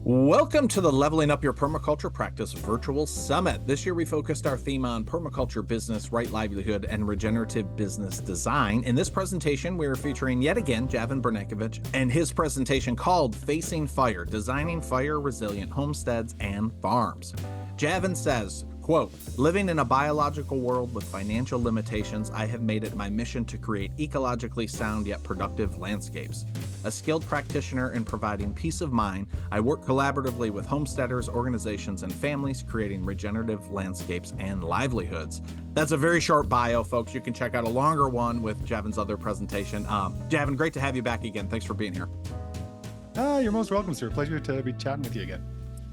Welcome to the Leveling Up Your Permaculture Practice Virtual Summit. This year we focused our theme on permaculture business, right livelihood, and regenerative business design. In this presentation, we are featuring yet again Javan Brnjakovic and his presentation called Facing Fire, Designing Fire-Resilient Homesteads and Farms. Javan says, quote, living in a biological world with financial limitations, I have made it my mission to create ecologically sound yet productive landscapes. A skilled practitioner in providing peace of mind, I work collaboratively with homesteaders, organizations, and families, creating regenerative landscapes and livelihoods. That's a very short bio, folks. You can check out a longer one with Javan's other presentation. Javan, great to have you back again. Thanks for being here. You're most welcome, sir. Pleasure to be chatting with you again.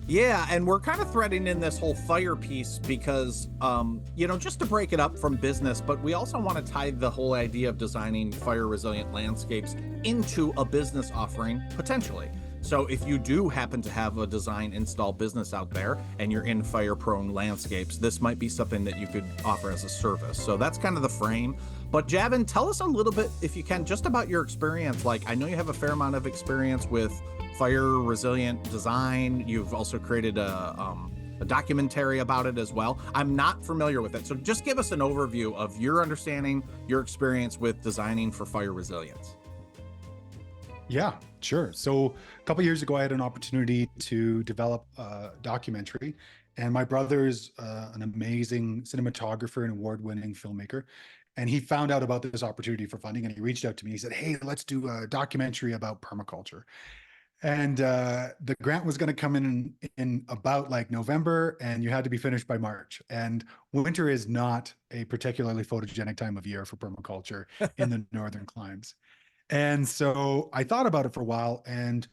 Yeah, and we're kind of threading in this whole fire piece because, just to break it up from business, but we also want to tie the whole idea of designing fire-resilient landscapes into a business offering, potentially. So if you do happen to have a design install business out there and you're in fire-prone landscapes, this might be something that you could offer as a service. So that's kind of the frame. But Javan, tell us a little bit, if you can, just about your experience. Like, I know you have a fair amount of experience with fire resilient design. You've also created a documentary about it as well. I'm not familiar with it. So just give us an overview of your understanding, your experience with designing for fire resilience. Yeah, sure. So a couple of years ago, I had an opportunity to develop a documentary, and my brother's an amazing cinematographer and award-winning filmmaker. And he found out about this opportunity for funding, and he reached out to me. He said, hey, let's do a documentary about permaculture. And the grant was going to come in about like November, and you had to be finished by March. And winter is not a particularly photogenic time of year for permaculture in the northern climes. And so I thought about it for a while. And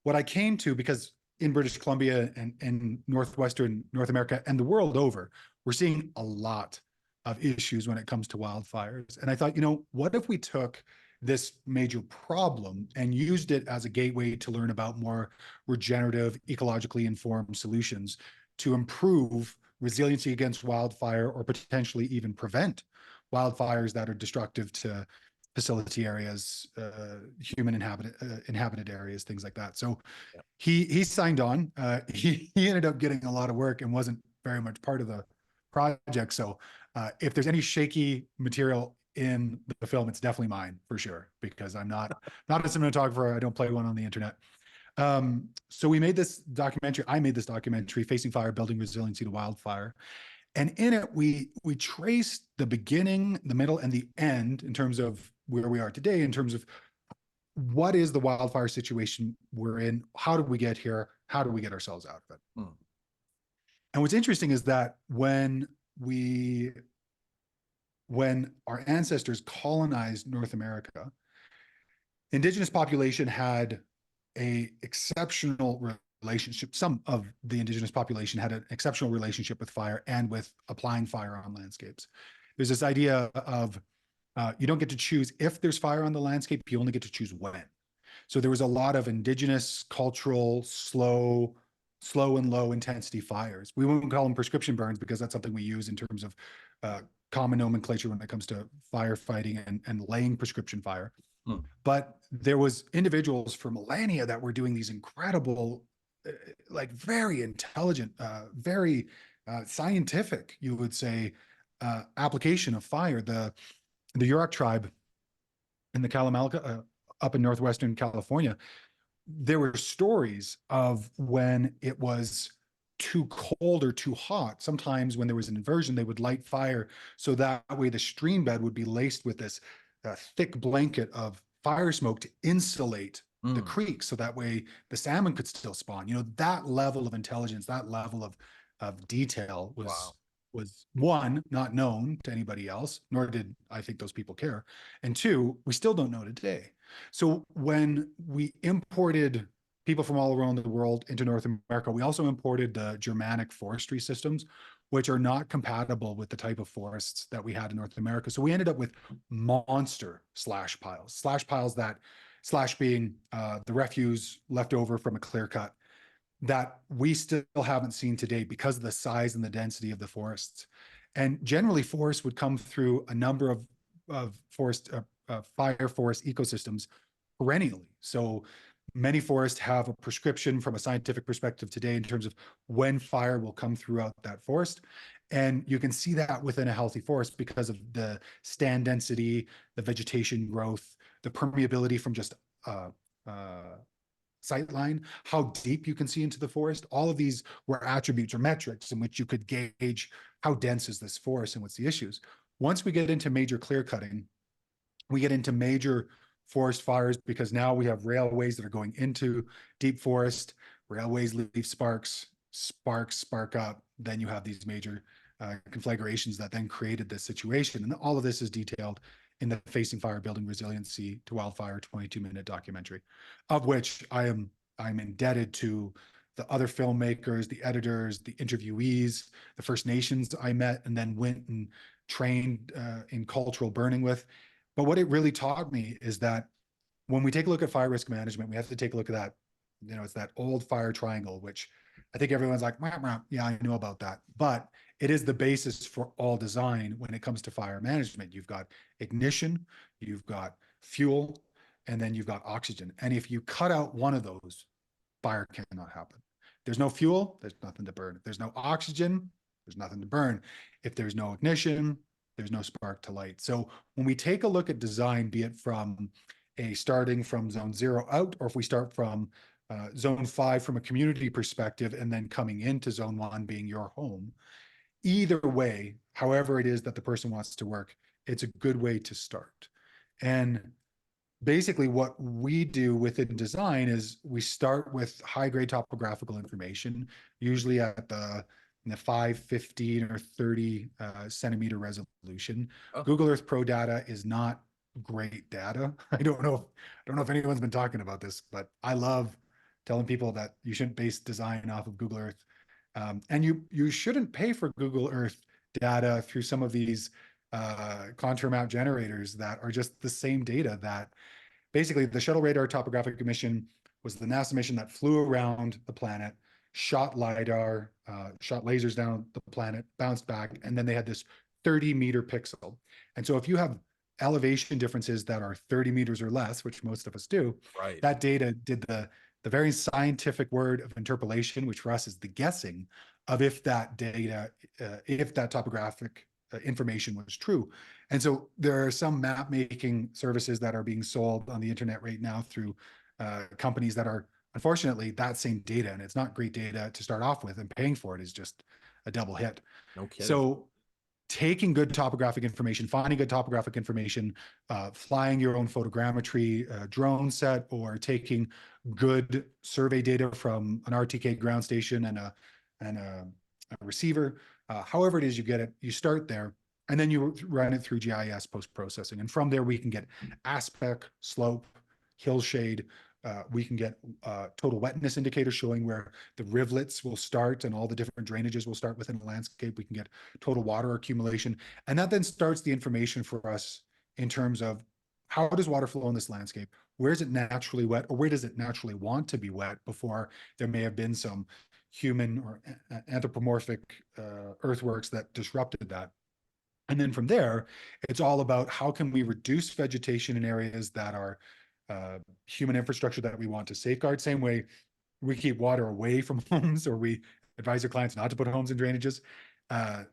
what I came to, because in British Columbia and northwestern North America and the world over, we're seeing a lot of issues when it comes to wildfires. And I thought, what if we took this major problem and used it as a gateway to learn about more regenerative, ecologically informed solutions to improve resiliency against wildfire, or potentially even prevent wildfires that are destructive to facility areas, human inhabited areas, things like that. So he signed on. He ended up getting a lot of work and wasn't very much part of the project. So if there's any shaky material in the film, it's definitely mine for sure, because I'm not a cinematographer. I don't play one on the internet. So we made this documentary. I made this documentary, Facing Fire, Building Resiliency to Wildfire. And in it, we traced the beginning, the middle, and the end in terms of where we are today, in terms of what is the wildfire situation we're in, how did we get here, how do we get ourselves out of it. And what's interesting is that when our ancestors colonized North America, indigenous population had an exceptional relationship. Some of the indigenous population had an exceptional relationship with fire and with applying fire on landscapes. There's this idea of you don't get to choose if there's fire on the landscape, you only get to choose when. So there was a lot of indigenous, cultural, slow and low intensity fires. We won't call them prescription burns because that's something we use in terms of common nomenclature when it comes to firefighting and laying prescription fire. But there was individuals for millennia that were doing these incredible, like very intelligent, very scientific, you would say, application of fire. The Yurok tribe in the Kalamalka, up in northwestern California, there were stories of when it was too cold or too hot. Sometimes when there was an inversion, they would light fire so that way the stream bed would be laced with this thick blanket of fire smoke to insulate the creek, so that way the salmon could still spawn. That level of intelligence, that level of detail was one, not known to anybody else, nor did I think those people care. And two, we still don't know today. So when we imported people from all around the world into North America, we also imported the Germanic forestry systems, which are not compatible with the type of forests that we had in North America. So we ended up with monster slash piles, that slash being the refuse left over from a clear cut, that we still haven't seen today because of the size and the density of the forests. And generally forests would come through a number of fire forest ecosystems perennially. So Many forests have a prescription from a scientific perspective today in terms of when fire will come throughout that forest. And you can see that within a healthy forest because of the stand density, the vegetation growth, the permeability from just sightline, how deep you can see into the forest. All of these were attributes or metrics in which you could gauge how dense is this forest and what's the issues. Once we get into major clear cutting, we get into major forest fires because now we have railways that are going into deep forest. Railways leave sparks, sparks spark up. Then you have these major conflagrations that then created this situation. And all of this is detailed in the Facing Fire Building Resiliency to Wildfire 22-minute documentary, of which I'm indebted to the other filmmakers, the editors, the interviewees, the First Nations I met and then went and trained in cultural burning with. But what it really taught me is that when we take a look at fire risk management, we have to take a look at that, it's that old fire triangle, which I think everyone's like, yeah, I know about that. But it is the basis for all design when it comes to fire management. You've got ignition, you've got fuel, and then you've got oxygen. And if you cut out one of those, fire cannot happen. There's no fuel, there's nothing to burn. If there's no oxygen, there's nothing to burn. If there's no ignition, there's no spark to light. So when we take a look at design, be it from starting from zone 0 out, or if we start from zone 5 from a community perspective and then coming into zone 1 being your home, either way, however it is that the person wants to work, it's a good way to start. And basically what we do within design is we start with high grade topographical information, usually at the 5, 15, or 30 centimeter resolution. Oh. Google Earth Pro data is not great data. I don't know if anyone's been talking about this, but I love telling people that you shouldn't base design off of Google Earth. And you shouldn't pay for Google Earth data through some of these contour map generators that are just the same data that basically the shuttle radar topographic mission was the NASA mission that flew around the planet, shot LiDAR, shot lasers down the planet, bounced back, and then they had this 30-meter pixel. And so if you have elevation differences that are 30 meters or less, which most of us do, right, that data did the very scientific word of interpolation, which for us is the guessing of if that data, if that topographic information was true. And so there are some map making services that are being sold on the internet right now through companies that are, unfortunately, that same data. And it's not great data to start off with, and paying for it is just a double hit. no kidding. So taking good topographic information, finding good topographic information, flying your own photogrammetry drone set, or taking good survey data from an RTK ground station and a receiver, however it is you get it, you start there, and then you run it through GIS post-processing. And from there, we can get aspect, slope, hill shade. We can get total wetness indicators showing where the rivulets will start and all the different drainages will start within the landscape. We can get total water accumulation. And that then starts the information for us in terms of how does water flow in this landscape? Where is it naturally wet, or where does it naturally want to be wet before there may have been some human or anthropomorphic earthworks that disrupted that? And then from there, it's all about how can we reduce vegetation in areas that are human infrastructure that we want to safeguard. Same way we keep water away from homes, or we advise our clients not to put homes in drainages.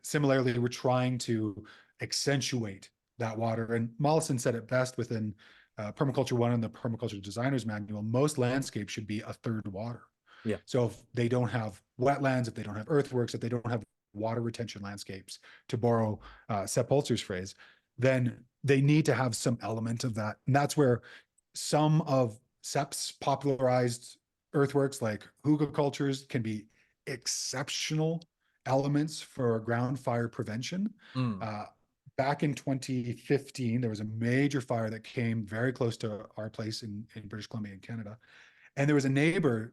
Similarly, we're trying to accentuate that water. And Mollison said it best within Permaculture 1 and the Permaculture Designer's Manual: most landscapes should be a third water. Yeah. So if they don't have wetlands, if they don't have earthworks, if they don't have water retention landscapes, to borrow Sepp Holzer's phrase, then they need to have some element of that. And that's where some of Sepp's popularized earthworks like hugelkulturs can be exceptional elements for ground fire prevention. Back in 2015, there was a major fire that came very close to our place in British Columbia in Canada. And there was a neighbor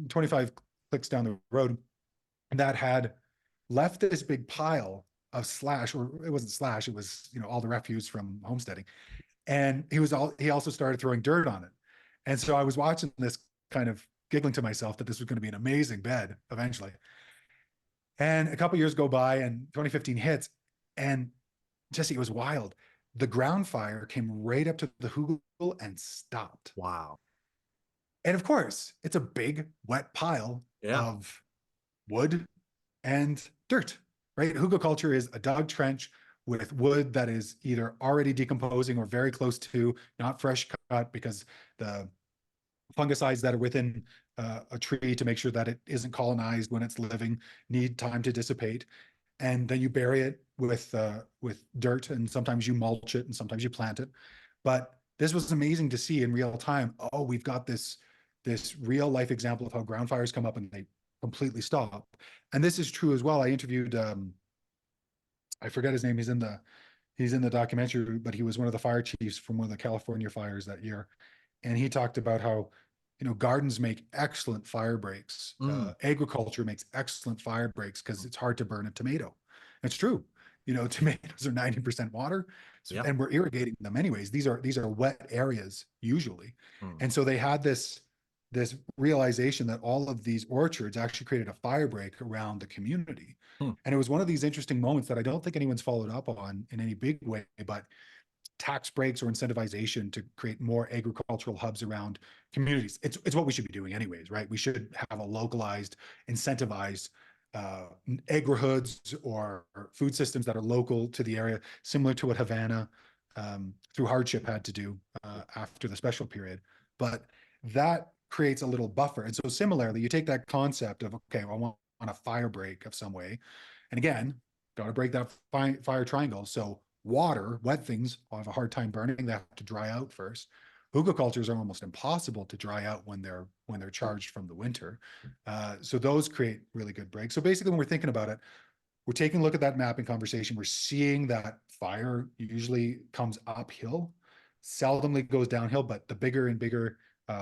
25 clicks down the road that had left this big pile of slash, or it wasn't slash, it was, all the refuse from homesteading. And he also started throwing dirt on it. And so I was watching this, kind of giggling to myself that this was going to be an amazing bed eventually. And a couple years go by and 2015 hits, and Jesse, it was wild. The ground fire came right up to the hugel and stopped. Wow. And of course, it's a big wet pile Yeah. of wood and dirt, right? Hugelkultur is a dug trench with wood that is either already decomposing or very close to, not fresh cut, because the fungicides that are within a tree to make sure that it isn't colonized when it's living need time to dissipate. And then you bury it with dirt, and sometimes you mulch it and sometimes you plant it. But this was amazing to see in real time. Oh, we've got this real life example of how ground fires come up and they completely stop. And this is true as well. I interviewed I forget his name. He's in the documentary, but he was one of the fire chiefs from one of the California fires that year. And he talked about how, gardens make excellent fire breaks. Mm. Agriculture makes excellent fire breaks because it's hard to burn a tomato. It's true. Tomatoes are 90% water, so, Yep. and we're irrigating them anyways. These are wet areas usually. Mm. And so they had this realization that all of these orchards actually created a fire break around the community. Mm. And it was one of these interesting moments that I don't think anyone's followed up on in any big way, but tax breaks or incentivization to create more agricultural hubs around communities. It's what we should be doing anyways, right? We should have a localized, incentivized agri-hoods or food systems that are local to the area, similar to what Havana through hardship had to do after the special period. But that creates a little buffer. And so similarly, you take that concept of, okay, I want a fire break of some way. And again, got to break that fire triangle. So water, wet things will have a hard time burning. They have to dry out first. Hugelkulturs are almost impossible to dry out when they're charged from the winter. So those create really good breaks. So basically, when we're thinking about it, we're taking a look at that mapping conversation. We're seeing that fire usually comes uphill, seldomly goes downhill, but the bigger and bigger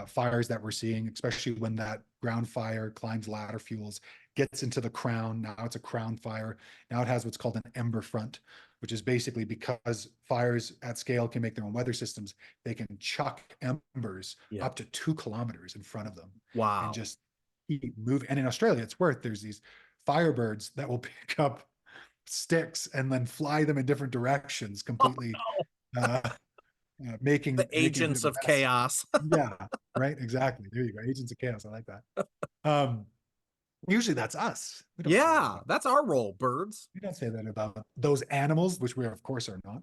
fires that we're seeing, especially when that ground fire climbs ladder fuels, gets into the crown. Now it's a crown fire. Now it has what's called an ember front, which is basically because fires at scale can make their own weather systems. They can chuck embers Yeah. up to 2 kilometers in front of them Wow. and just keep moving. And in Australia, it's worth, there's these firebirds that will pick up sticks and then fly them in different directions, completely uh, making The a bit agents of a of mess. chaos. Yeah, right. Exactly. There you go. Agents of chaos. I like that. Um, Usually that's us. We don't say that Yeah, about. that's our role, birds. We don't say that about those animals, which we of course are not.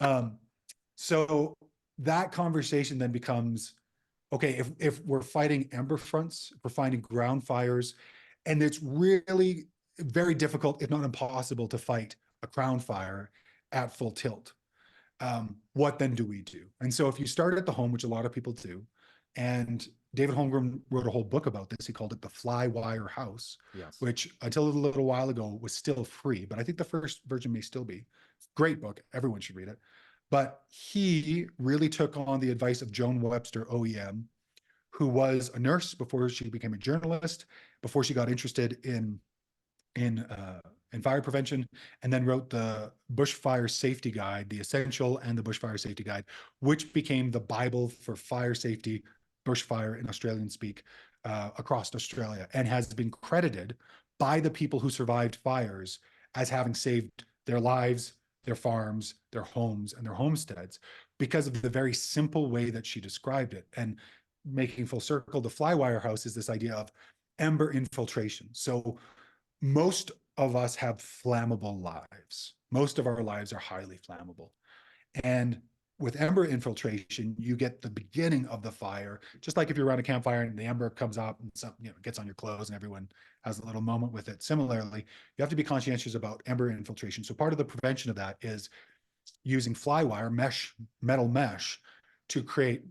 Um, so that conversation then becomes, okay, if we're fighting ember fronts, if we're fighting ground fires, and it's really very difficult, if not impossible, to fight a crown fire at full tilt. What then do we do? And so if you start at the home, which a lot of people do, and David Holmgren wrote a whole book about this. He called it the Flywire House, Yes. which until a little while ago was still free, but I think the first version may still be. Great book. Everyone should read it. But he really took on the advice of Joan Webster, OEM, who was a nurse before she became a journalist, before she got interested in fire prevention, and then wrote the Bushfire Safety Guide, the Essential and the Bushfire Safety Guide, which became the Bible for fire safety, bushfire in Australian speak, across Australia, and has been credited by the people who survived fires as having saved their lives, their farms, their homes, and their homesteads because of the very simple way that she described it. And making full circle, the Flywire House is this idea of ember infiltration. So most of us have flammable lives. Most of our lives are highly flammable. And with ember infiltration, you get the beginning of the fire, just like if you're around a campfire and the ember comes up and some, gets on your clothes and everyone has a little moment with it. Similarly, you have to be conscientious about ember infiltration. So part of the prevention of that is using flywire metal mesh to create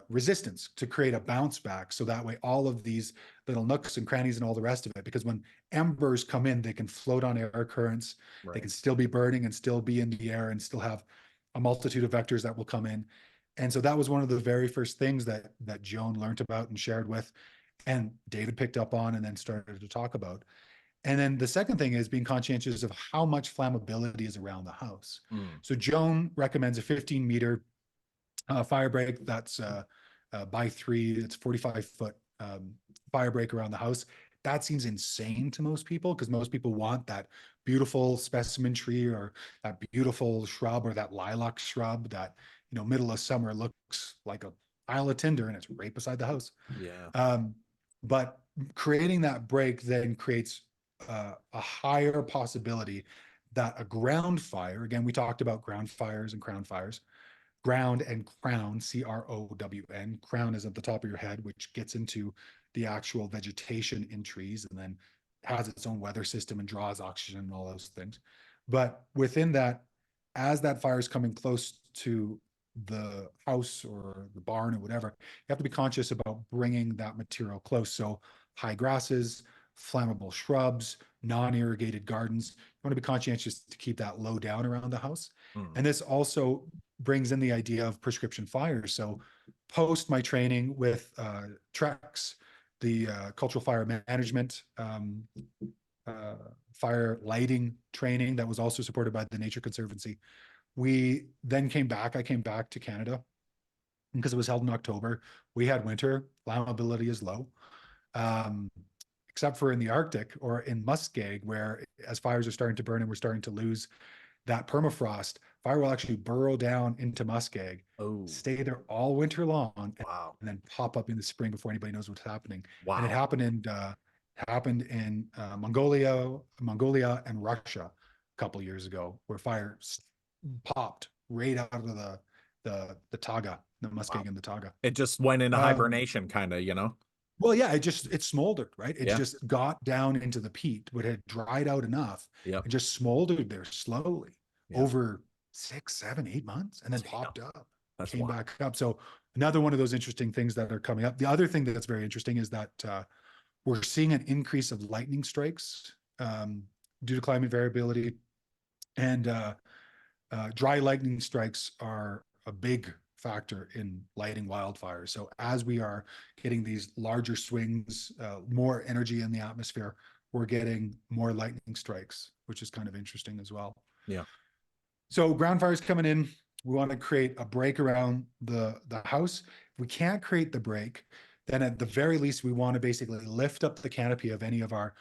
resistance, to create a bounce back. So that way, all of these little nooks and crannies and all the rest of it, because when embers come in, they can float on air currents. Right. They can still be burning and still be in the air and still have a multitude of vectors that will come in. And so that was one of the very first things that Joan learned about and shared with, and David picked up on and then started to talk about. And then the second thing is being conscientious of how much flammability is around the house. So Joan recommends a 15-meter fire break that's by 3, it's 45-foot fire break around the house. That seems insane to most people because most people want that beautiful specimen tree or that beautiful shrub or that lilac shrub that, middle of summer looks like a pile of tinder and it's right beside the house. Yeah. But creating that break then creates a higher possibility that a ground fire, again, we talked about ground fires and crown fires, ground and crown, crown. Crown is at the top of your head, which gets into the actual vegetation in trees and then has its own weather system and draws oxygen and all those things. But within that, as that fire is coming close to the house or the barn or whatever, you have to be conscious about bringing that material close. So high grasses, flammable shrubs, non-irrigated gardens, you want to be conscientious to keep that low down around the house. And this also brings in the idea of prescription fires. So post my training with Trex, the cultural fire management fire lighting training that was also supported by the Nature Conservancy, we then came back. I came back to Canada because it was held in October. We had winter, flammability is low, except for in the Arctic or in muskeg, where as fires are starting to burn and we're starting to lose that permafrost, fire will actually burrow down into muskeg, stay there all winter long, and then pop up in the spring before anybody knows what's happening. And it happened in Mongolia and Russia a couple of years ago, where fire popped right out of the taiga, the muskeg and the taiga. It just went into hibernation, kind of, you know? Well, yeah, it smoldered, right? It just got down into the peat, but had dried out enough and just smoldered there slowly over 6, 7, 8 months, and then popped up, came back up. So another one of those interesting things that are coming up. The other thing that's very interesting is that we're seeing an increase of lightning strikes due to climate variability, and dry lightning strikes are a big factor in lighting wildfires. So as we are getting these larger swings, more energy in the atmosphere, we're getting more lightning strikes, which is kind of interesting as well. Yeah. So ground fires coming in, we want to create a break around the house. If we can't create the break, then at the very least, we want to basically lift up the canopy of any of our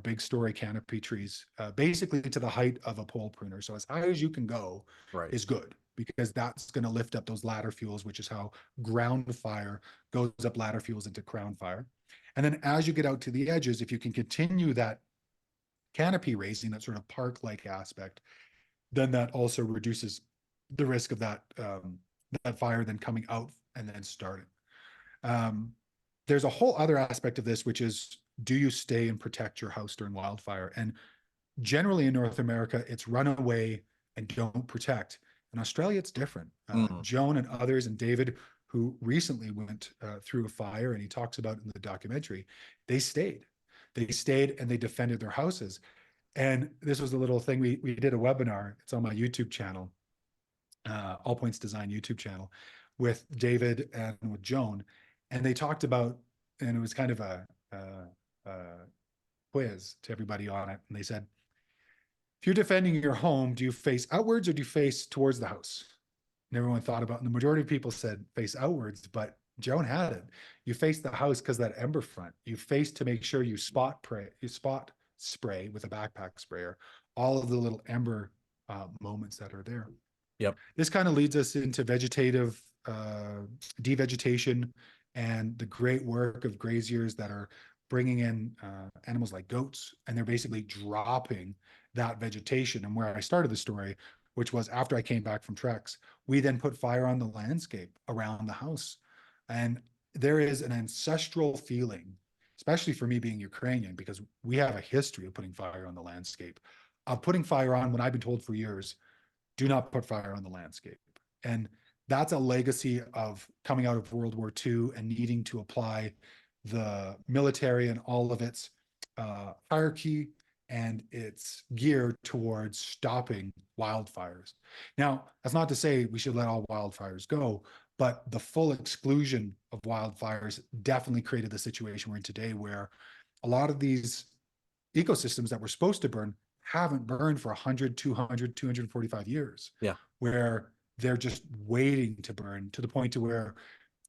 big story canopy trees, basically to the height of a pole pruner. So as high as you can go is good, because that's going to lift up those ladder fuels, which is how ground fire goes up ladder fuels into crown fire. And then as you get out to the edges, if you can continue that canopy raising, that sort of park-like aspect, then that also reduces the risk of that that fire then coming out and then starting. There's a whole other aspect of this, which is, do you stay and protect your house during wildfire? And generally in North America, it's run away and don't protect. In Australia, it's different. Joan and others, and David, who recently went through a fire, and he talks about it in the documentary, they stayed and they defended their houses. And this was a little thing, we did a webinar, it's on my YouTube channel, All Points Design YouTube channel, with David and with Joan. And they talked about, and it was kind of a quiz to everybody on it. And they said, if you're defending your home, do you face outwards or do you face towards the house? And everyone thought about, and the majority of people said face outwards, but Joan had it. You face the house because that ember front. You face to make sure you spot spray with a backpack sprayer all of the little ember moments that are there. Yep. This kind of leads us into vegetative devegetation and the great work of graziers that are bringing in animals like goats, and they're basically dropping that vegetation. And where I started the story, which was after I came back from Trex, we then put fire on the landscape around the house. And there is an ancestral feeling, especially for me being Ukrainian, because we have a history of putting fire on the landscape, of putting fire on when I've been told for years, do not put fire on the landscape. And that's a legacy of coming out of World War II and needing to apply the military and all of its hierarchy and its gear towards stopping wildfires. Now, that's not to say we should let all wildfires go, but the full exclusion of wildfires definitely created the situation we're in today, where a lot of these ecosystems that were supposed to burn haven't burned for 100, 200, 245 years. Yeah. Where they're just waiting to burn, to the point to where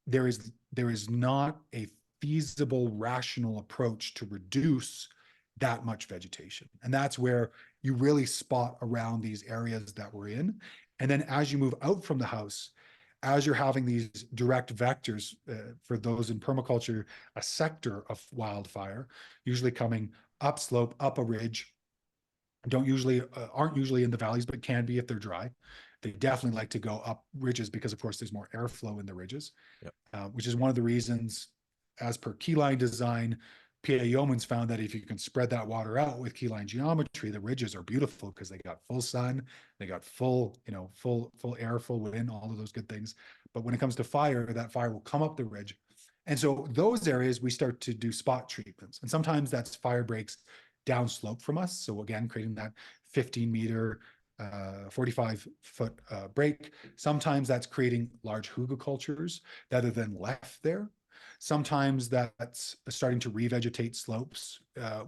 there is not a feasible, rational approach to reduce that much vegetation. And that's where you really spot around these areas that we're in. And then as you move out from the house, as you're having these direct vectors, for those in permaculture, a sector of wildfire, usually coming upslope, up a ridge, aren't usually in the valleys, but can be if they're dry. They definitely like to go up ridges because, of course, there's more airflow in the ridges, Yep. which is one of the reasons, as per keyline design, PA Yeomans found that if you can spread that water out with keyline geometry, the ridges are beautiful because they got full sun, they got full air, full wind, all of those good things. But when it comes to fire, that fire will come up the ridge. And so those areas, we start to do spot treatments. And sometimes that's fire breaks downslope from us. So again, creating that 15-meter, 45-foot break. Sometimes that's creating large hugelkulturs that are then left there. Sometimes that's starting to revegetate slopes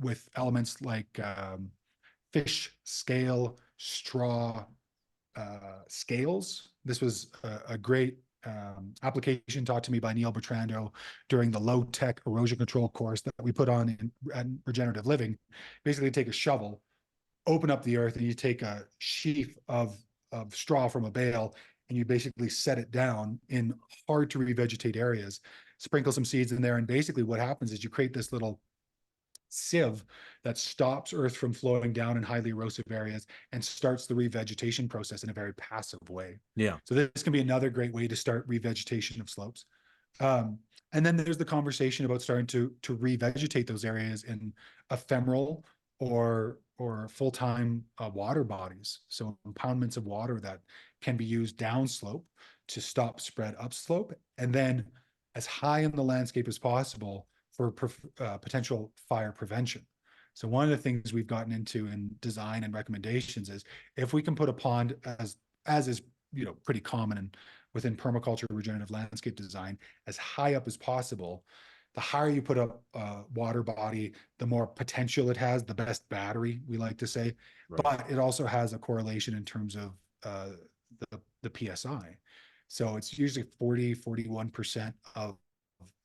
with elements like fish scale, straw, scales. This was a great application taught to me by Neil Bertrando during the low-tech erosion control course that we put on in regenerative living. Basically, take a shovel, open up the earth, and you take a sheaf of straw from a bale, and you basically set it down in hard to revegetate areas, sprinkle some seeds in there, and basically what happens is you create this little sieve that stops earth from flowing down in highly erosive areas and starts the revegetation process in a very passive way. Yeah. So this can be another great way to start revegetation of slopes. And then there's the conversation about starting to revegetate those areas in ephemeral or full-time water bodies. So impoundments of water that can be used downslope to stop spread upslope, and then as high in the landscape as possible for potential fire prevention. So one of the things we've gotten into in design and recommendations is if we can put a pond, as is pretty common and within permaculture regenerative landscape design, as high up as possible. The higher you put up a water body, the more potential it has, the best battery, we like to say. Right. But it also has a correlation in terms of the PSI. So it's usually 41% of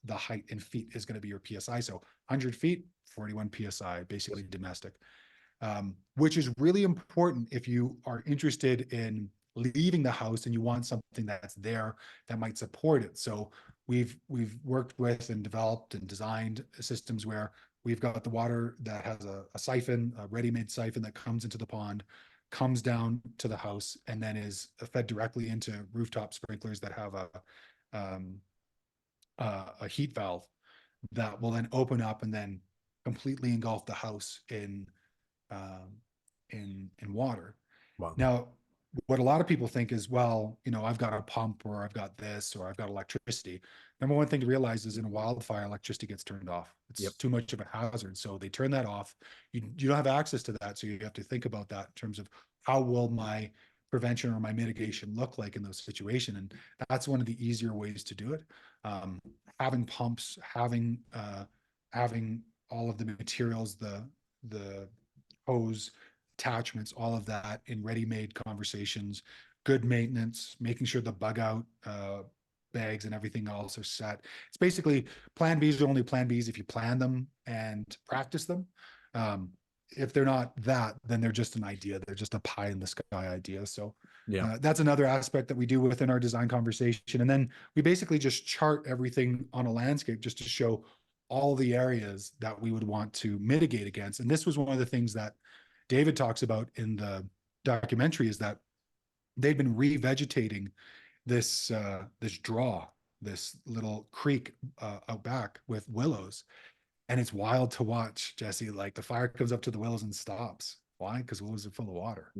the height in feet is going to be your PSI. So 100 feet, 41 PSI, basically domestic, which is really important if you are interested in leaving the house and you want something that's there that might support it. So we've worked with and developed and designed systems where we've got the water that has a siphon, a ready-made siphon that comes into the pond, comes down to the house, and then is fed directly into rooftop sprinklers that have a heat valve that will then open up and then completely engulf the house in water. Wow. Now, what a lot of people think is, well, I've got a pump, or I've got this, or I've got electricity. Number one thing to realize is in a wildfire, electricity gets turned off. It's too much of a hazard. So they turn that off. You don't have access to that. So you have to think about that in terms of how will my prevention or my mitigation look like in those situations. And that's one of the easier ways to do it. Having pumps, having all of the materials, the hose, attachments, all of that in ready-made conversations, good maintenance, making sure the bug out bags and everything else are set. It's basically plan Bs are only plan Bs if you plan them and practice them. If they're not that, then they're just an idea. They're just a pie in the sky idea. So that's another aspect that we do within our design conversation. And then we basically just chart everything on a landscape just to show all the areas that we would want to mitigate against. And this was one of the things that David talks about in the documentary, is that they've been revegetating this this little creek out back with willows. And it's wild to watch, Jesse. Like, the fire comes up to the willows and stops. Why? Because willows are full of water.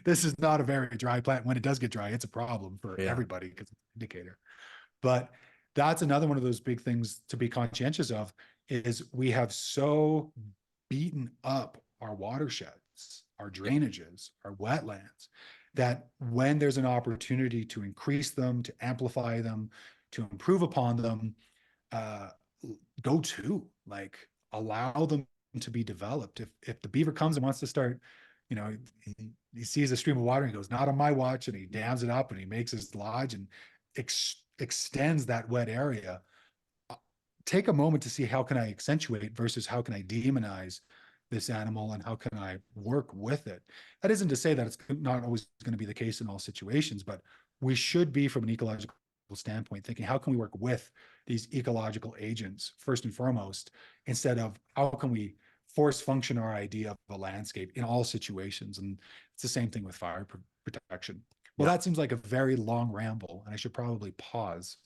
This is not a very dry plant. When it does get dry, it's a problem for everybody because it's an indicator. But that's another one of those big things to be conscientious of, is we have so beaten up our watersheds, our drainages, our wetlands, that when there's an opportunity to increase them, to amplify them, to improve upon them, allow them to be developed. If the beaver comes and wants to start, he sees a stream of water and he goes, not on my watch, and he dams it up and he makes his lodge and extends that wet area. Take a moment to see, how can I accentuate versus how can I demonize this animal, and how can I work with it? That isn't to say that it's not always going to be the case in all situations, but we should be, from an ecological standpoint, thinking how can we work with these ecological agents first and foremost, instead of how can we force function our idea of a landscape in all situations. And it's the same thing with fire protection. Well, Yeah. that seems like a very long ramble, and I should probably pause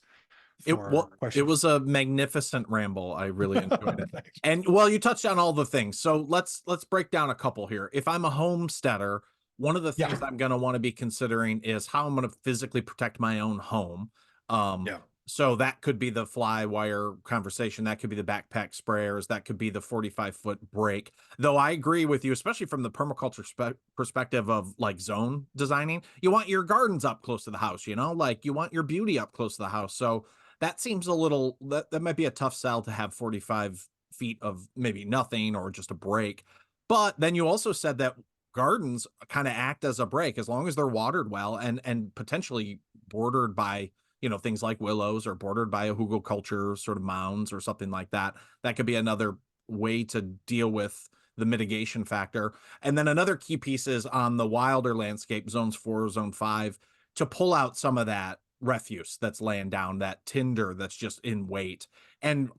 It for well, it questions. was a magnificent ramble. I really enjoyed it. And well, you touched on all the things. So let's break down a couple here. If I'm a homesteader, one of the Yeah, things I'm going to want to be considering is how I'm going to physically protect my own home. Um, yeah, so that could be the Flywire conversation. That could be the backpack sprayers. That could be the 45-foot break. Though I agree with you, especially from the permaculture perspective of like zone designing. You want your gardens up close to the house, you know, like you want your beauty up close to the house. So that seems a little, that might be a tough sell to have 45 feet of maybe nothing or just a break. But then you also said that gardens kind of act as a break as long as they're watered well and potentially bordered by, you know, things like willows or bordered by a hugelkultur sort of mounds or something like that. That could be another way to deal with the mitigation factor. And then another key piece is on the wilder landscape, zones 4, zone 5, to pull out some of that refuse that's laying down, that tinder that's just in weight. And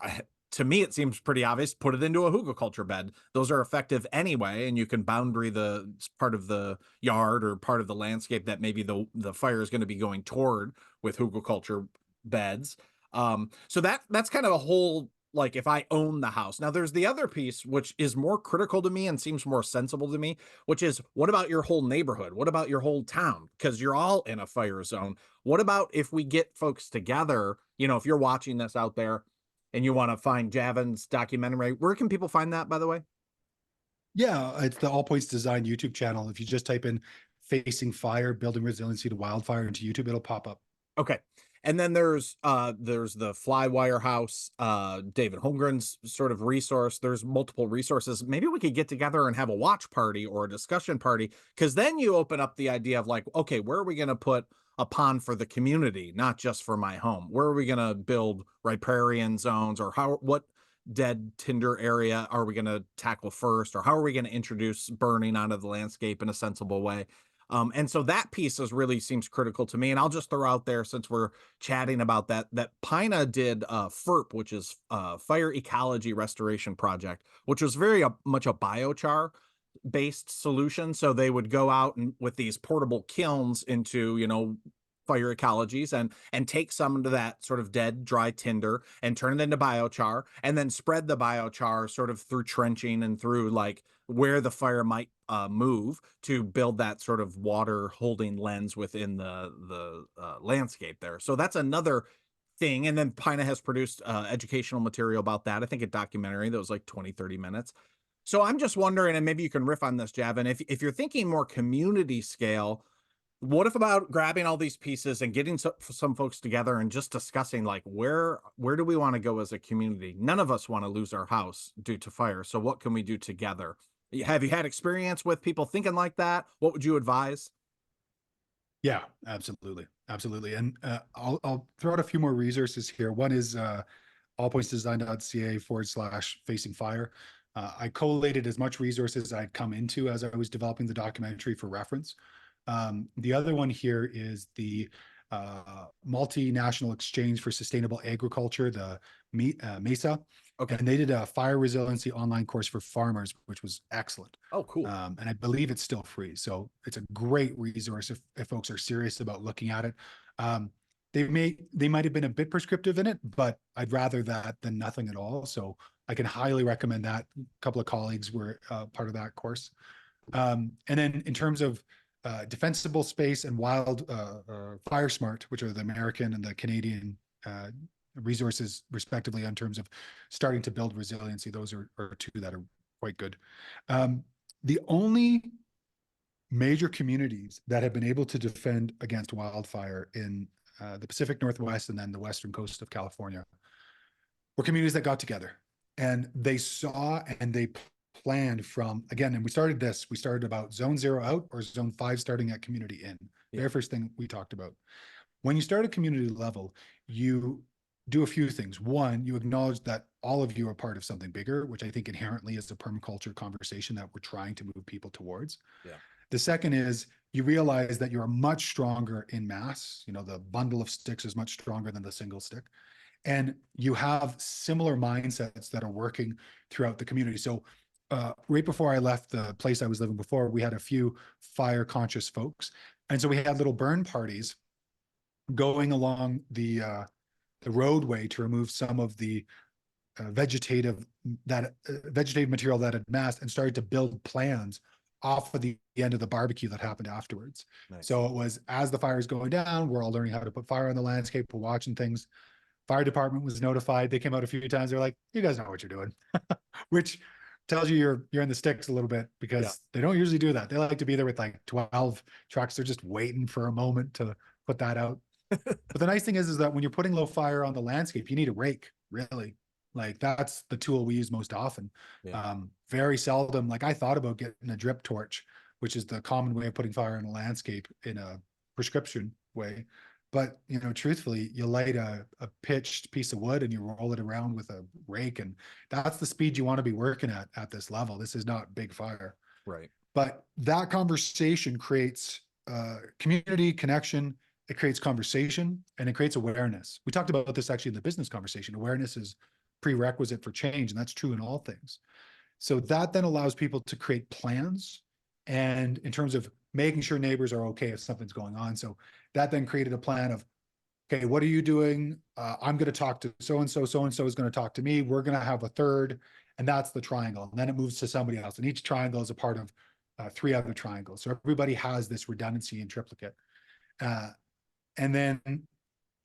to me, it seems pretty obvious. Put it into a hugelkultur bed. Those are effective anyway, and you can boundary the part of the yard or part of the landscape that maybe the fire is going to be going toward with hugelkultur beds. So that's kind of a whole, like, if I own the house. Now there's the other piece which is more critical to me and seems more sensible to me, which is what about your whole neighborhood? What about your whole town? Because you're all in a fire zone. What about if we get folks together? You know, if you're watching this out there and you want to find Javin's documentary, where can people find that, by the way? yeah. It's the All Points Design YouTube channel. If you just type in "facing fire, building resiliency to wildfire" into YouTube, it'll pop up. Okay. And then there's the Flywire House, David Holmgren's sort of resource. There's multiple resources. Maybe we could get together and have a watch party or a discussion party, because then you open up the idea of like, okay, where are we going to put a pond for the community, not just for my home? Where are we going to build riparian zones, or what dead tinder area are we going to tackle first, or how are we going to introduce burning onto the landscape in a sensible way? And so that piece is really seems critical to me. And I'll just throw out there, since we're chatting about that, that PINA did FERP, which is Fire Ecology Restoration Project, which was very much a biochar based solution. So they would go out and with these portable kilns into, you know, fire ecologies and take some of that sort of dead dry tinder and turn it into biochar, and then spread the biochar sort of through trenching and through like where the fire might move to build that sort of water holding lens within the landscape there. So that's another thing. And then Pina has produced educational material about that. I think a documentary that was like 20-30 minutes. So I'm just wondering, and maybe you can riff on this, Javin, if you're thinking more community scale, what if about grabbing all these pieces and getting some folks together and just discussing like where do we want to go as a community? None of us want to lose our house due to fire. So what can we do together? Have you had experience with people thinking like that? What would you advise? Yeah, absolutely, absolutely. And I'll throw out a few more resources here. One is allpointsdesign.ca/facing fire. I collated as much resources as I'd come into as I was developing the documentary for reference. The other one here is the Multinational Exchange for Sustainable Agriculture, the MESA. Okay. And they did a fire resiliency online course for farmers, which was excellent. Oh, cool. And I believe it's still free. So it's a great resource if folks are serious about looking at it. They might have been a bit prescriptive in it, but I'd rather that than nothing at all. So I can highly recommend that. A couple of colleagues were part of that course. And then in terms of defensible space and wild fire smart, which are the American and the Canadian resources respectively, in terms of starting to build resiliency, those are two that are quite good. The only major communities that have been able to defend against wildfire in the Pacific Northwest and then the western coast of California were communities that got together and they saw and they planned from, again, and we started about zone 0 out or zone 5 starting at community in. Yeah. Very first thing we talked about. When you start at community level, you do a few things. One, you acknowledge that all of you are part of something bigger, which I think inherently is the permaculture conversation that we're trying to move people towards. Yeah. The second is you realize that you're much stronger in mass. You know, the bundle of sticks is much stronger than the single stick. And you have similar mindsets that are working throughout the community. So right before I left the place I was living before, we had a few fire conscious folks. And so we had little burn parties going along the roadway to remove some of the vegetative material that had massed, and started to build plans off of the end of the barbecue that happened afterwards. Nice. So it was, as the fire is going down, we're all learning how to put fire on the landscape, we're watching things. Fire department was notified. They came out a few times. They're like, you guys know what you're doing, which tells you you're in the sticks a little bit, because they don't usually do that. They like to be there with like 12 trucks. They're just waiting for a moment to put that out. But the nice thing is that when you're putting low fire on the landscape, you need a rake, really. Like, that's the tool we use most often. Very seldom, like, I thought about getting a drip torch, which is the common way of putting fire on a landscape in a prescription way. But, you know, truthfully, you light a pitched piece of wood and you roll it around with a rake, and that's the speed you want to be working at this level. This is not big fire. Right. But that conversation creates community connection. It creates conversation, and it creates awareness. We talked about this actually in the business conversation. Awareness is prerequisite for change, and that's true in all things. So that then allows people to create plans, and in terms of making sure neighbors are okay if something's going on. So that then created a plan of, okay, what are you doing? I'm going to talk to so-and-so, so-and-so is going to talk to me. We're going to have a third, and that's the triangle. And then it moves to somebody else. And each triangle is a part of 3 other triangles. So everybody has this redundancy and triplicate. And then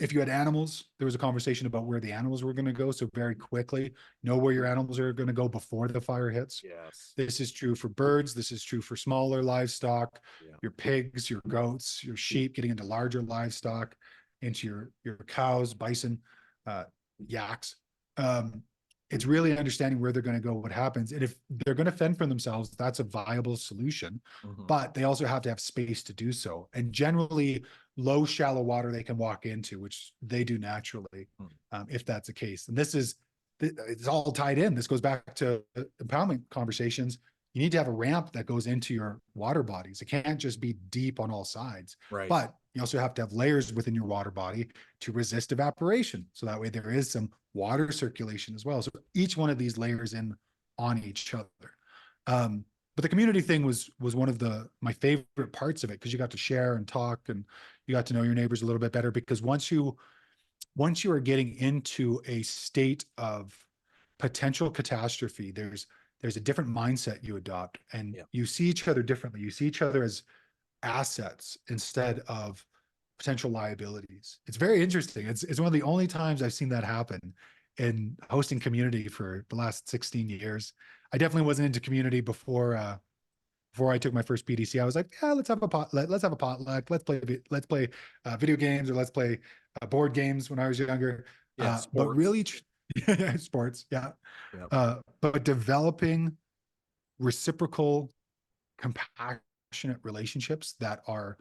if you had animals, there was a conversation about where the animals were going to go. So very quickly, know where your animals are going to go before the fire hits. Yes. This is true for birds. This is true for smaller livestock, your pigs, your goats, your sheep, getting into larger livestock, into your cows, bison, yaks. It's really understanding where they're going to go, what happens. And if they're going to fend for themselves, that's a viable solution, but they also have to have space to do so. And generally, low, shallow water they can walk into, which they do naturally, if that's the case. And it's all tied in. This goes back to empowerment conversations. You need to have a ramp that goes into your water bodies. It can't just be deep on all sides, but you also have to have layers within your water body to resist evaporation. So that way there is some water circulation as well. So each one of these layers in on each other. But the community thing was one of my favorite parts of it, because you got to share and talk, and you got to know your neighbors a little bit better. Because once you are getting into a state of potential catastrophe, there's a different mindset you adopt, and you see each other differently. You see each other as assets instead of potential liabilities. It's very interesting. It's one of the only times I've seen that happen in hosting community for the last 16 years. I definitely wasn't into community before I took my first PDC. I was like, yeah, let's have a potluck. Let's play video games, or let's play board games when I was younger. But really, sports, but developing reciprocal, compassionate relationships that are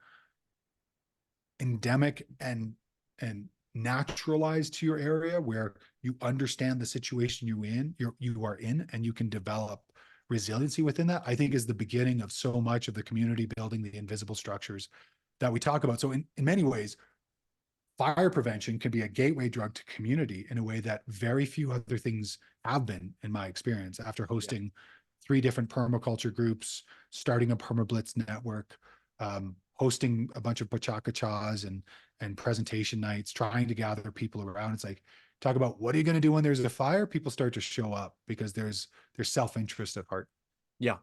endemic and naturalized to your area, where you understand the situation you are in, and you can develop resiliency within that, I think is the beginning of so much of the community building, the invisible structures that we talk about. So in many ways, fire prevention can be a gateway drug to community in a way that very few other things have been, in my experience, after hosting 3 different permaculture groups, starting a permablitz network, hosting a bunch of bachakachas and presentation nights, trying to gather people around. It's like, talk about what are you going to do when there's a fire? People start to show up because there's self-interest at heart. Yeah.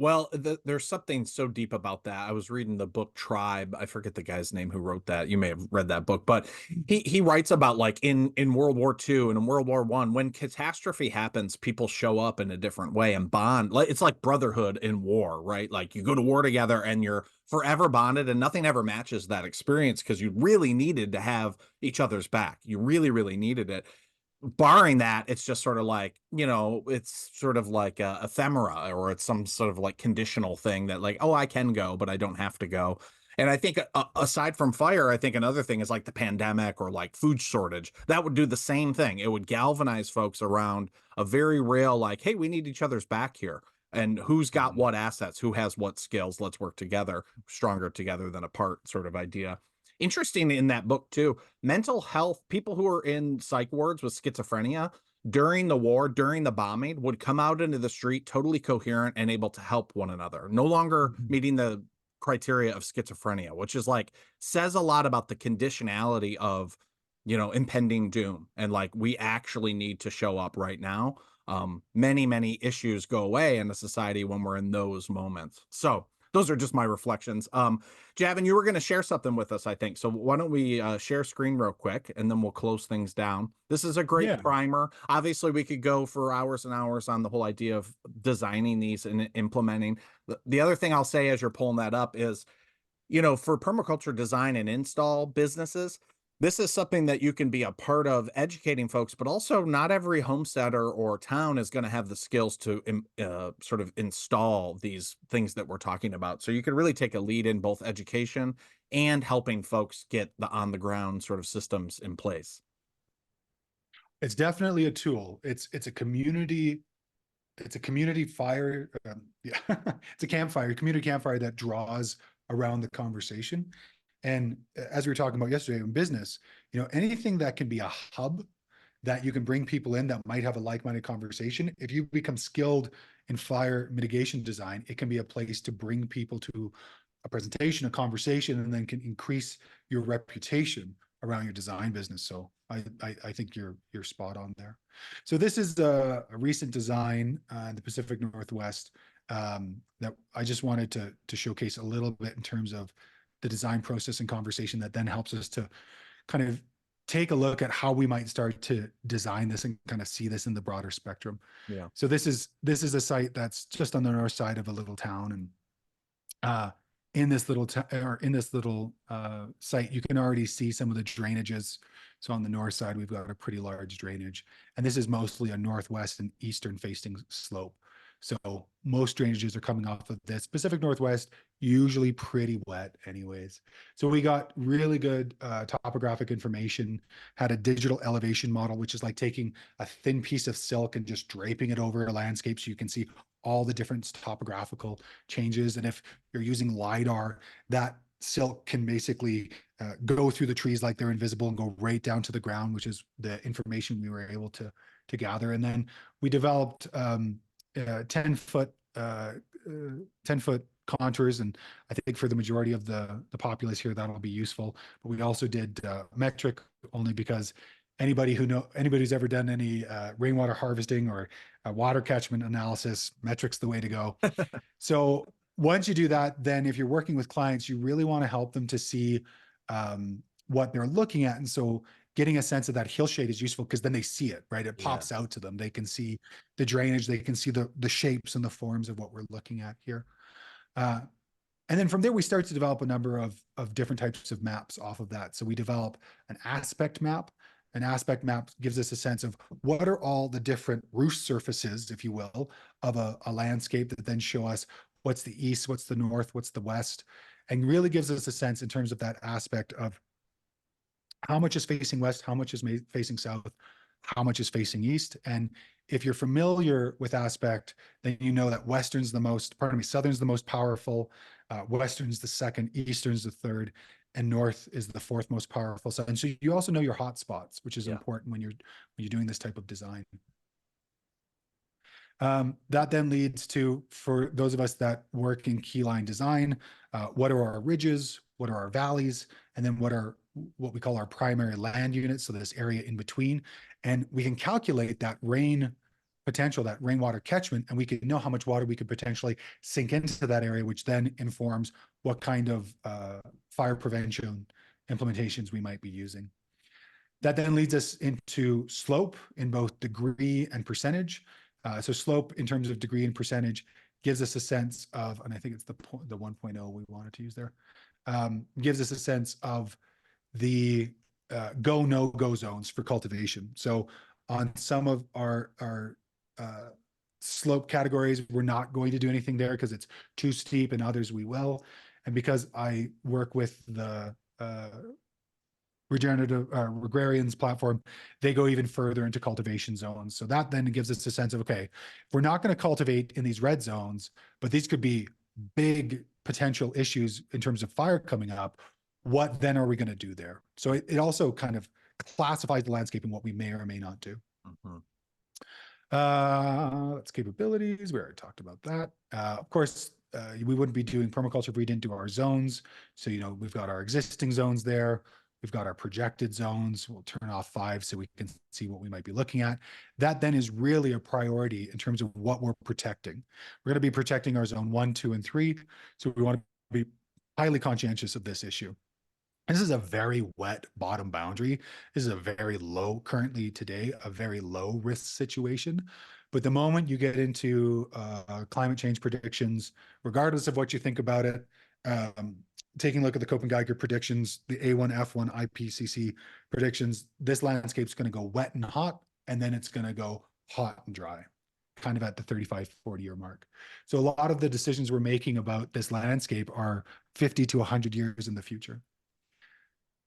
Well, there's something so deep about that. I was reading the book Tribe. I forget the guy's name who wrote that. You may have read that book, but he writes about, like, in World War II and in World War I, when catastrophe happens, people show up in a different way and bond. It's like brotherhood in war, right? Like, you go to war together and you're forever bonded, and nothing ever matches that experience, because you really needed to have each other's back. You really, really needed it. Barring that, it's just sort of like, it's sort of like a ephemera, or it's some sort of like conditional thing that, like, oh, I can go, but I don't have to go. And I think aside from fire, I think another thing is like the pandemic, or like food shortage. That would do the same thing. It would galvanize folks around a very real, like, hey, we need each other's back here. and who's got Mhm. what assets, who has what skills, let's work together, stronger together than apart sort of idea. Interesting in that book too, mental health, people who are in psych wards with schizophrenia during the war, during the bombing, would come out into the street totally coherent and able to help one another, no longer Mhm. meeting the criteria of schizophrenia, which is like says a lot about the conditionality of, impending doom. And like, we actually need to show up right now. Many issues go away in a society when we're in those moments. So those are just my reflections. Javin, you were going to share something with us, I think. So why don't we share screen real quick, and then we'll close things down. This is a great Yeah. primer. Obviously, we could go for hours and hours on the whole idea of designing these and implementing. The other thing I'll say as you're pulling that up is, for permaculture design and install businesses, this is something that you can be a part of educating folks, but also not every homesteader or town is going to have the skills to sort of install these things that we're talking about. So you can really take a lead in both education and helping folks get the on the ground sort of systems in place. It's definitely a tool. It's a community fire. Yeah, it's a campfire, community campfire that draws around the conversation. And as we were talking about yesterday in business, anything that can be a hub that you can bring people in that might have a like-minded conversation. If you become skilled in fire mitigation design, it can be a place to bring people to a presentation, a conversation, and then can increase your reputation around your design business. So I think you're spot on there. So this is a recent design in the Pacific Northwest that I just wanted to showcase a little bit in terms of the design process and conversation that then helps us to kind of take a look at how we might start to design this and kind of see this in the broader spectrum. Yeah. So this is a site that's just on the north side of a little town, and in this little site, you can already see some of the drainages. So on the north side, we've got a pretty large drainage, and this is mostly a northwest and eastern facing slope. So most drainages are coming off of this Pacific Northwest, usually pretty wet anyways. So we got really good topographic information, had a digital elevation model, which is like taking a thin piece of silk and just draping it over a landscape so you can see all the different topographical changes. And if you're using LiDAR, that silk can basically go through the trees like they're invisible and go right down to the ground, which is the information we were able to gather. And then we developed 10-foot 10-foot contours, and I think for the majority of the populace here that'll be useful. But we also did metric, only because anybody who's ever done any rainwater harvesting or water catchment analysis, metric's the way to go. So once you do that, then if you're working with clients, you really want to help them to see what they're looking at. And so getting a sense of that hillshade is useful because then they see it, right? It Yeah. pops out to them. They can see the drainage, they can see the shapes and the forms of what we're looking at here. And then from there, we start to develop a number of different types of maps off of that. So we develop an aspect map. An aspect map gives us a sense of what are all the different roof surfaces, if you will, of a landscape that then show us what's the east, what's the north, what's the west, and really gives us a sense in terms of that aspect of how much is facing west, how much is facing south, how much is facing east. And if you're familiar with aspect, then you know that southern's the most powerful, western's the second, eastern's the third, and north is the fourth most powerful. So, and so you also know your hot spots, which is Yeah. important when you're doing this type of design. That then leads to, for those of us that work in keyline design, what are our ridges, what are our valleys, and then what we call our primary land units, so this area in between. And we can calculate that rain potential, that rainwater catchment, and we can know how much water we could potentially sink into that area, which then informs what kind of fire prevention implementations we might be using. That then leads us into slope in both degree and percentage. So slope in terms of degree and percentage gives us a sense of, and I think it's the 1.0 we wanted to use there, gives us a sense of the go, no go zones for cultivation. So on some of our slope categories, we're not going to do anything there because it's too steep, and others we will. And because I work with the regenerative Agrarian's platform, they go even further into cultivation zones. So that then gives us a sense of, okay, if we're not going to cultivate in these red zones, but these could be big potential issues in terms of fire coming up, what then are we going to do there? So it also kind of classifies the landscape and what we may or may not do. Mhm. That's capabilities. We already talked about that. Of course, we wouldn't be doing permaculture if we didn't do our zones. So, we've got our existing zones there. We've got our projected zones. We'll turn off 5 so we can see what we might be looking at. That then is really a priority in terms of what we're protecting. We're going to be protecting our zone 1, 2, and 3. So we want to be highly conscientious of this issue. This is a very wet bottom boundary. This is a very low, currently today, a very low risk situation. But the moment you get into climate change predictions, regardless of what you think about it, taking a look at the Copenhagen predictions, the A1, F1, IPCC predictions, this landscape's going to go wet and hot, and then it's going to go hot and dry, kind of at the 35, 40-year mark. So a lot of the decisions we're making about this landscape are 50 to 100 years in the future.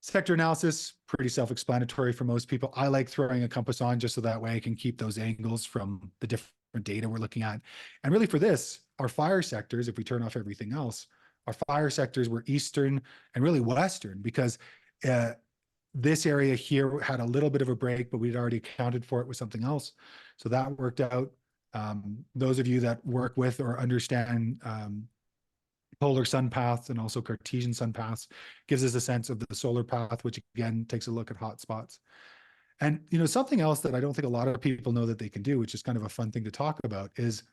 Spector analysis, pretty self-explanatory for most people. I like throwing a compass on just so that way I can keep those angles from the different data we're looking at. And really for this, our fire sectors, if we turn off everything else, our fire sectors were eastern and really western, because this area here had a little bit of a break, but we'd already accounted for it with something else. So that worked out. Those of you that work with or understand polar sun paths and also Cartesian sun paths gives us a sense of the solar path, which again takes a look at hot spots. And something else that I don't think a lot of people know that they can do, which is kind of a fun thing to talk about, is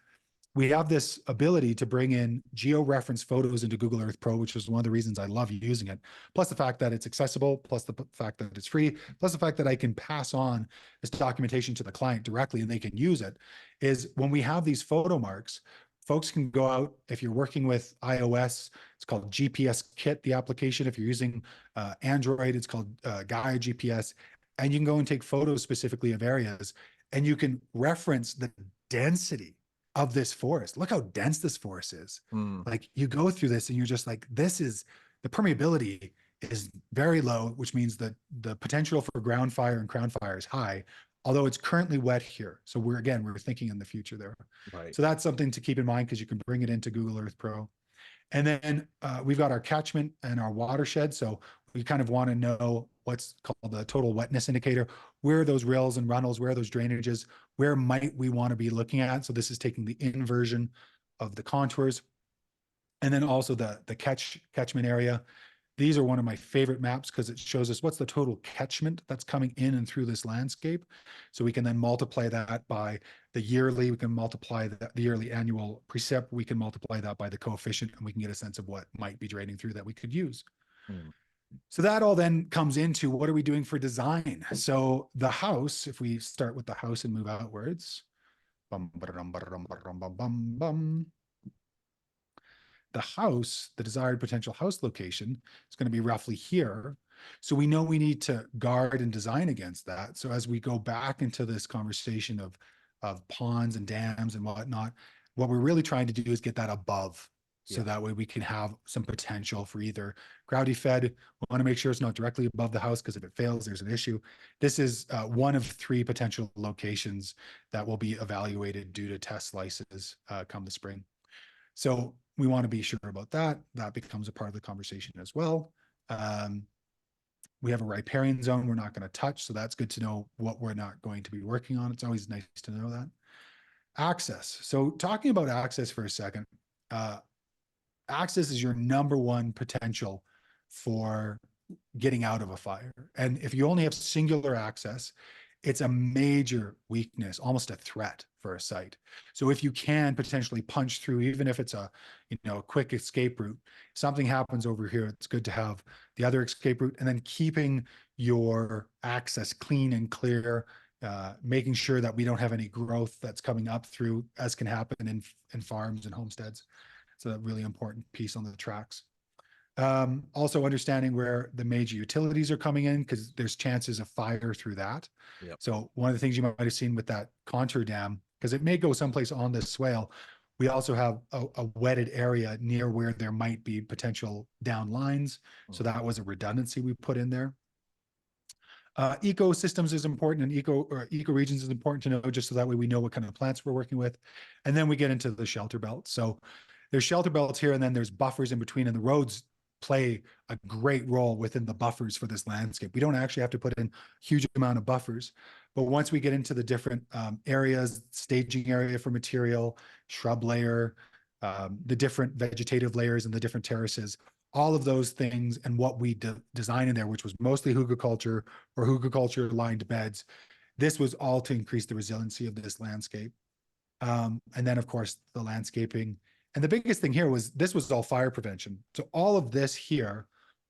we have this ability to bring in geo-reference photos into Google Earth Pro, which is one of the reasons I love using it. Plus the fact that it's accessible, plus the fact that it's free, plus the fact that I can pass on this documentation to the client directly and they can use it, is when we have these photo marks, folks can go out. If you're working with iOS, it's called GPS Kit, the application. If you're using Android, it's called Gaia GPS. And you can go and take photos specifically of areas, and you can reference the density of this forest. Look how dense this forest is. Like, you go through this and you're just like, this is, the permeability is very low, which means that the potential for ground fire and crown fire is high, although it's currently wet here. So we're thinking in the future there. Right. So that's something to keep in mind, because you can bring it into Google Earth Pro. And then we've got our catchment and our watershed. So we kind of want to know what's called the total wetness indicator. Where are those rills and runnels? Where are those drainages? Where might we want to be looking at? So this is taking the inversion of the contours. And then also the catchment area. These are one of my favorite maps because it shows us what's the total catchment that's coming in and through this landscape. So we can then multiply that by the yearly, we can multiply the yearly annual precept, we can multiply that by the coefficient, and we can get a sense of what might be draining through that we could use. So that all then comes into what are we doing for design? So the house, if we start with the house and move outwards, the house, the desired potential house location is going to be roughly here. So we know we need to guard and design against that. So as we go back into this conversation of ponds and dams and whatnot, what we're really trying to do is get that above. So that way we can have some potential for either gravity fed. We want to make sure it's not directly above the house, because if it fails, there's an issue. This is one of 3 potential locations that will be evaluated due to test slices come the spring. So we want to be sure about that. That becomes a part of the conversation as well. We have a riparian zone we're not going to touch, so that's good to know what we're not going to be working on. It's always nice to know that. Access. So talking about access for a second, access is your #1 potential for getting out of a fire. And if you only have singular access, it's a major weakness, almost a threat for a site. So if you can potentially punch through, even if it's a quick escape route, something happens over here, it's good to have the other escape route, and then keeping your access clean and clear, making sure that we don't have any growth that's coming up through, as can happen in farms and homesteads. So a really important piece on the tracks. Also understanding where the major utilities are coming in, because there's chances of fire through that. So one of the things you might have seen with that contour dam, because it may go someplace on this swale, we also have a wetted area near where there might be potential down lines. So that was a redundancy we put in there. Ecosystems is important, and ecoregions is important to know, just so that way we know what kind of plants we're working with. And then we get into the shelter belt. So there's shelter belts here, and then there's buffers in between, and the roads play a great role within the buffers for this landscape. We don't actually have to put in huge amount of buffers, but once we get into the different areas, staging area for material, shrub layer, the different vegetative layers and the different terraces, all of those things, and what we design in there, which was mostly hugelkultur or hugelkultur lined beds. This was all to increase the resiliency of this landscape. And then, of course, the landscaping. And the biggest thing here was this was all fire prevention. So all of this here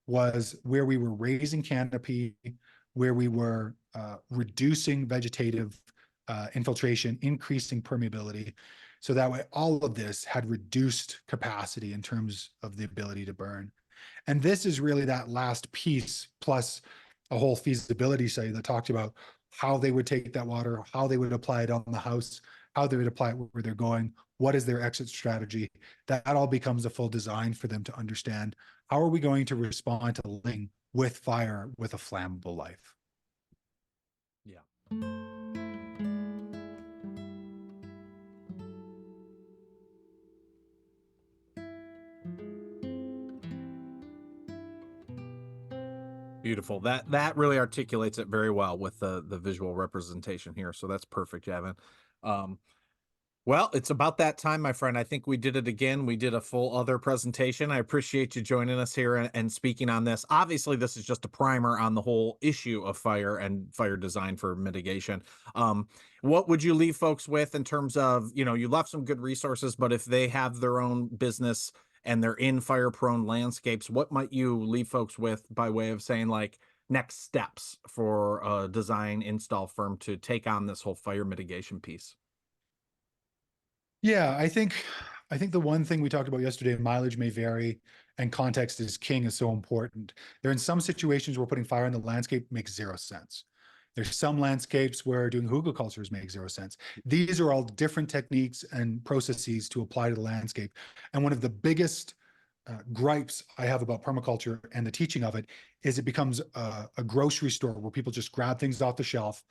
was where we were raising canopy, where we were reducing vegetative infiltration, increasing permeability. So that way, all of this had reduced capacity in terms of the ability to burn. And this is really that last piece, plus a whole feasibility study that talked about how they would take that water, how they would apply it on the house, how they would apply it where they're going, what is their exit strategy. That all becomes a full design for them to understand, how are we going to respond to living with fire with a flammable life? Yeah. Beautiful. That really articulates it very well with the visual representation here. So that's perfect, Javin. Well, it's about that time, my friend. I think we did it again. We did a full other presentation. I appreciate you joining us here and speaking on this. Obviously, this is just a primer on the whole issue of fire and fire design for mitigation. What would you leave folks with in terms of, you left some good resources, but if they have their own business and they're in fire-prone landscapes, what might you leave folks with by way of saying, like, next steps for a design install firm to take on this whole fire mitigation piece? Yeah, I think the one thing we talked about yesterday, mileage may vary and context is king, is so important. There are in some situations where putting fire in the landscape makes zero sense. There's some landscapes where doing hugelkulturs makes zero sense. These are all different techniques and processes to apply to the landscape. And one of the biggest gripes I have about permaculture and the teaching of it is it becomes a grocery store where people just grab things off the shelf,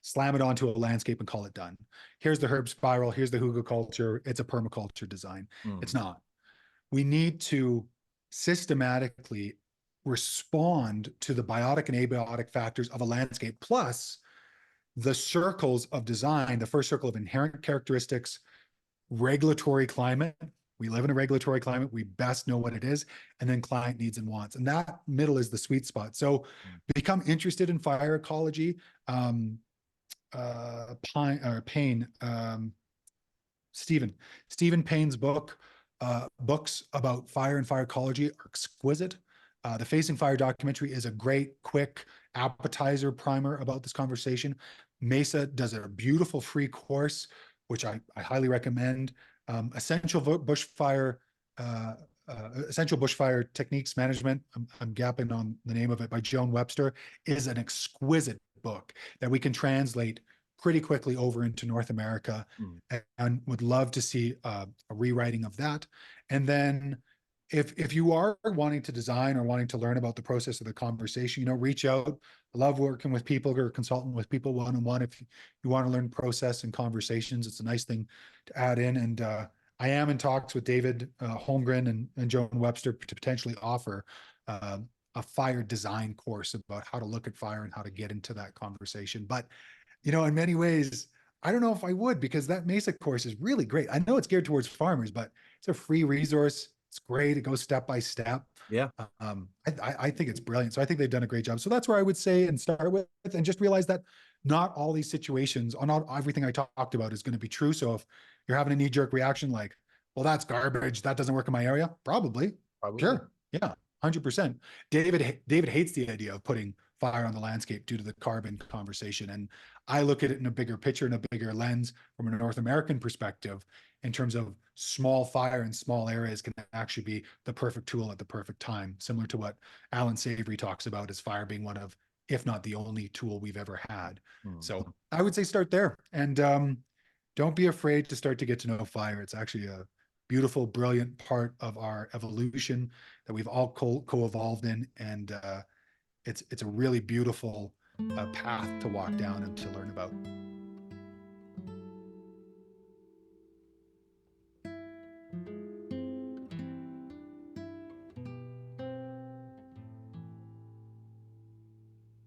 slam it onto a landscape and call it done. Here's the herb spiral, here's the hugelkultur, it's a permaculture design. It's not. We need to systematically respond to the biotic and abiotic factors of a landscape, plus the circles of design, the first circle of inherent characteristics, regulatory climate. We live in a regulatory climate. We best know what it is, and then client needs and wants. And that middle is the sweet spot. So become interested in fire ecology. Payne, Stephen Payne's books about fire and fire ecology are exquisite. The Facing Fire documentary is a great, quick appetizer primer about this conversation. Mesa does a beautiful free course, which I highly recommend. Essential Bushfire Techniques Management, I'm gapping on the name of it, by Joan Webster, is an exquisite book that we can translate pretty quickly over into North America, and would love to see a rewriting of that. And then if you are wanting to design or wanting to learn about the process of the conversation, reach out. I love working with people or consulting with people one-on-one. If you want to learn process and conversations, it's a nice thing to add in. And I am in talks with David Holmgren and Joan Webster to potentially offer a fire design course about how to look at fire and how to get into that conversation. But, in many ways, I don't know if I would, because that Mesa course is really great. I know it's geared towards farmers, but it's a free resource. It's great. It goes step by step. Yeah. I think it's brilliant. So I think they've done a great job. So that's where I would say and start with, and just realize that not all these situations, or not everything I talked about is going to be true. So if you're having a knee-jerk reaction like, well, that's garbage, that doesn't work in my area, probably. Sure. Yeah. 100%. David hates the idea of putting fire on the landscape due to the carbon conversation. And I look at it in a bigger picture, in a bigger lens from a North American perspective, in terms of small fire in small areas can actually be the perfect tool at the perfect time, similar to what Alan Savory talks about as fire being one of, if not the only tool we've ever had. So I would say start there. And don't be afraid to start to get to know fire. It's actually a beautiful, brilliant part of our evolution that we've all co-evolved in. And it's a really beautiful a path to walk down and to learn about.